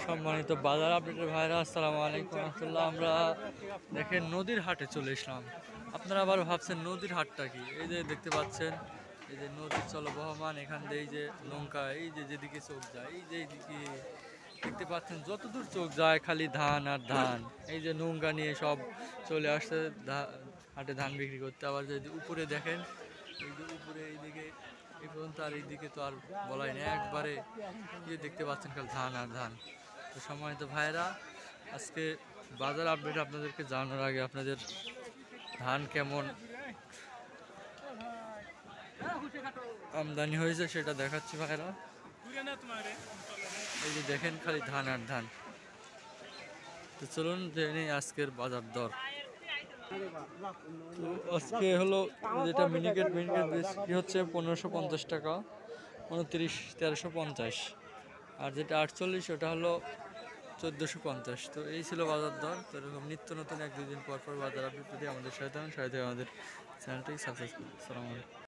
সম্মানিত বাজার আপডেটের ভাইরা, আসসালামু আলাইকুম রহমতুল্লাহ। আমরা দেখেন নদীর হাটে চলে এসলাম। আপনারা আবার ভাবছেন নদীর হাটটা কি? এই যে দেখতে পাচ্ছেন, এই যে নদীর চলবহমান, এখান দিয়ে এই যে নৌকা, এই যে যেদিকে চোখ যায়, এই যে এইদিকে দেখতে পাচ্ছেন, যতদূর চোখ যায় খালি ধান আর ধান। এই যে নৌকা নিয়ে সব চলে আসছে হাটে ধান বিক্রি করতে। আবার যদি উপরে দেখেন, এই যে উপরে এইদিকে এই পর্যন্ত, আর এইদিকে তো আর বলাই নেই, একবারে যে দেখতে পাচ্ছেন খালি ধান আর ধান। তো সম্মানিত ভাইয়েরা, আজকে বাজার আপডেট আপনাদেরকে জানানোর আগে আপনাদের ধান কেমন আমদানি হয়েছে সেটা দেখাচ্ছি ভাইয়েরা। এই যে দেখেন খালি ধান আর ধান। তো চলুন জেনে আজকের বাজার দর। তো আজকে হলো যেটা মিনিকেট বিক্রি হচ্ছে 1550 টাকা, 29,1350। আর যেটা 48 ওটা হলো 1450। তো এই ছিল বাজার দর। তো এরকম নিত্য নতুন 1-2 দিন পর পর বাজার আপডেট পেতে আমাদের সাথে আমাদের চ্যানেলটাকে সাবস্ক্রাইব করুন। আসসালামু আলাইকুম।